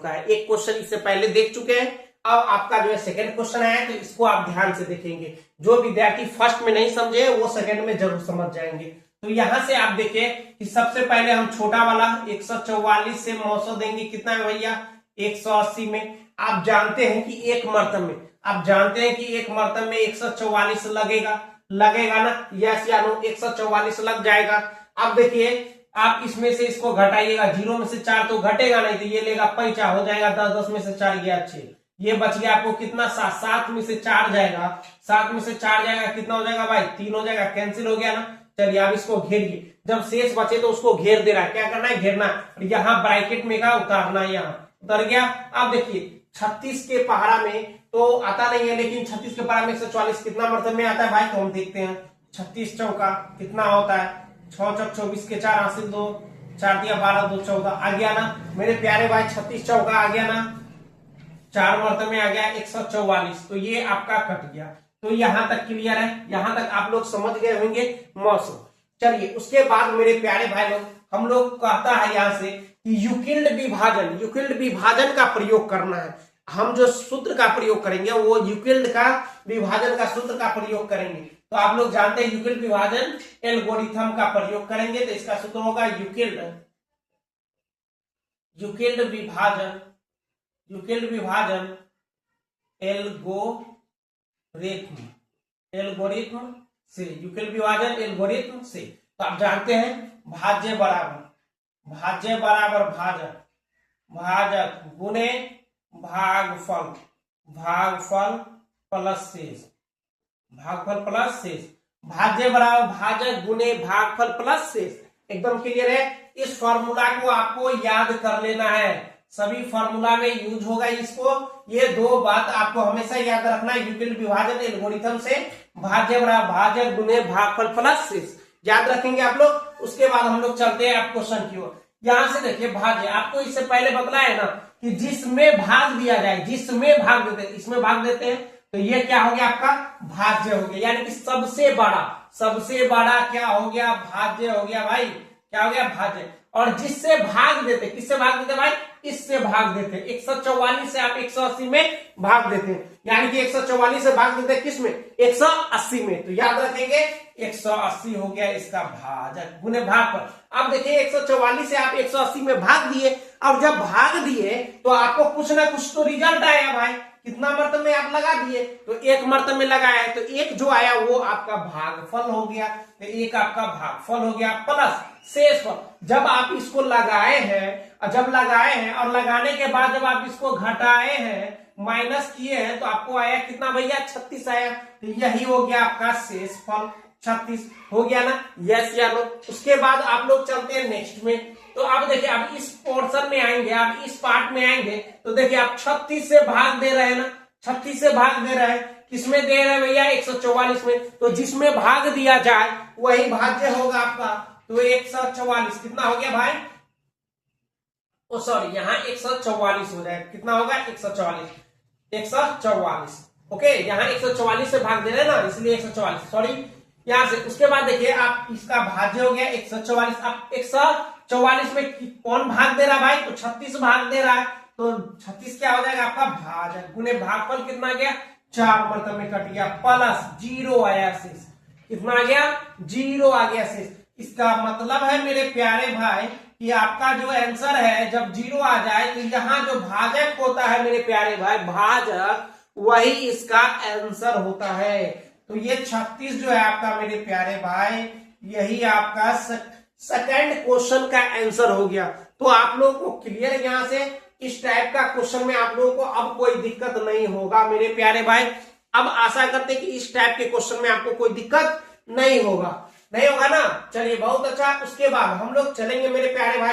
चुका है। एक क्वेश्चन इससे पहले देख चुके हैं। अब आपका जो है सेकंड क्वेश्चन आया, तो इसको आप ध्यान से देखेंगे। जो विद्यार्थी फर्स्ट में नहीं समझे वो सेकंड में जरूर समझ जाएंगे। तो यहां से आप देखिए कि सबसे पहले हम छोटा वाला 144 से 900 देंगे, कितना है भैया 180 में। आप जानते हैं कि एक मर्तब में, आप जानते हैं कि एक मर्तब में 144 लगेगा ना, यस या नो, 144 लग जाएगा। अब देखिए आप इसमें से इसको घटाइएगा, 0 में से 4 तो घटेगा नहीं, तो ये लेगा 5 हो जाएगा, 10 में से 4 गया 6, ये बच गया आपको कितना 7 में से 4 जाएगा, 7 में से 4 जाएगा, कितना हो जाएगा भाई 3 हो जाएगा, कैंसिल हो गया ना। चलिए आप इसको घेरिए, जब शेष बचे तो उसको घेर दे रहा है, क्या करना है घेरना, यहाँ ब्रैकेट में का उतारना, यहाँ उतर गया। अब देखिए 36 के पहाड़ा में तो आता नहीं है, लेकिन 36 के पहाड़ा में 144 कितना मर्तब में आता है भाई, तो हम देखते हैं। 36 चौका कितना होता है, 6 चौक 24 के 4 हासिल 2, 4 दिया 12, 2 14 आ गया ना मेरे प्यारे भाई, 36 चौका आ गया ना, 4 मर्तबे में आ गया 144, तो ये आपका कट गया। तो यहां तक क्लियर है, यहां तक आप लोग समझ गए होंगे मौसम। चलिए उसके बाद मेरे प्यारे भाई लोग, हम लोग कहता है यहां से कि यूक्लिड विभाजन का प्रयोग करना है। हम जो सूत्र का प्रयोग करेंगे वो यूक्लिड का विभाजन का सूत्र का प्रयोग करेंगे। तो आप लोग जानते हैं यूक्लिड विभाजन एल्गोरिथम का प्रयोग करेंगे, तो इसका सूत्र होगा यूक्लिड विभाजन एल्गोरिथम से, यूक्लिड विभाजन एल्गोरिथम से। तो आप जानते हैं भाज्य बराबर भाजक गुने भागफल प्लस शेष, भाज्य बराबर भाजक गुने भागफल प्लस शेष। एकदम क्लियर है। इस फॉर्मूला को आपको याद कर लेना है, सभी फॉर्मूला में यूज होगा इसको। ये दो बात आपको हमेशा याद रखना है, यूक्लिड विभाजन एल्गोरिथम से भाज्य बराबर भाजक गुने भागफल प्लस शेष, याद रखेंगे आप लोग। उसके बाद हम लोग चलते हैं आप क्वेश्चन की ओर। यहां से देखिए भाज्य, आपको इससे पहले बतलाया है ना कि जिसमें भाग दिया जाए, जिसमें भाग देते हैं, इसमें भाग देते हैं, तो ये क्या हो गया आपका भाज्य हो गया, यानी कि सबसे बड़ा क्या हो गया भाज्य हो गया भाई, क्या हो गया भाज्य। और जिससे भाग देते, किससे भाग देते भाई, इससे भाग देते। 144 से आप 180 में भाग देते हैं, यानी कि 144 से भाग देते हैं किसमें 180 में, तो याद रखेंगे 180 हो गया इसका भाजक गुने भागफल। अब देखिए 144 से आप 180 में भाग दिए, अब जब भाग दिए तो आपको कुछ ना कुछ तो रिजल्ट आया भाई, कितना मर्तबे में आप लगा दिए, तो एक मर्तबे में लगाया है, तो एक जो आया वो आपका भागफल हो गया, तो एक आपका भागफल हो गया प्लस शेषफल। जब आप इसको लगाए हैं, जब लगाए हैं और लगाने के बाद जब आप इसको घटाए हैं, माइनस किए हैं, तो आपको आया कितना भैया 36 आया, तो यही हो गया आपका शेषफल 36 हो गया ना, यस या नो। उसके बाद आप लोग चलते हैं नेक्स्ट में। तो अब देखिए आप इस पोर्शन में आएंगे, आप इस पार्ट में आएंगे, तो देखिए आप 36 से भाग दे रहे हैं ना, 36 से भाग दे रहे हैं, किसमें दे रहे हैं भैया 144 में, तो जिसमें भाग दिया जाए वही भाज्य होगा आपका। तो 144 कितना हो गया भाई, ओ सॉरी यहाँ 144 हो जाएगा, कितना होगा 144, ओके, यहाँ 144 से भाग दे रहे हैं ना, इसलिए 144, सॉरी यहां से। उसके बाद देखिए आप इसका भाज्य हो गया 144, अब 144 में कौन भाग दे रहा है भाई, तो 36 भाग दे रहा है, तो 36 क्या हो जाएगा आपका भाजक गुने भागफल, कितना आ गया 4 मर्तबे में कट गया, प्लस 0 आया शेष, कितना आ गया 0 आ गया शेष। इसका मतलब है मेरे प्यारे भाई कि आपका जो आंसर है जब 0 आ जाए, तो यहाँ जो भाजक होता है मेरे प्यारे भाई, भाजक वही इसका आंसर होता है। तो ये 36 जो है आपका मेरे प्यारे भाई, यही आपका सेकंड क्वेश्चन का आंसर हो गया। तो आप लोगों को क्लियर यहाँ से, इस टाइप का क्वेश्चन में आप लोगों को अब कोई दिक्कत नहीं होगा मेरे प्यारे भाई। अब आशा करते हैं कि इस टाइप के क्वेश्चन में आपको कोई दिक्कत नहीं होगा ना। चलिए बहुत अच्छा। उसके बाद हम लोग चलेंगे मेरे प्यारे भाई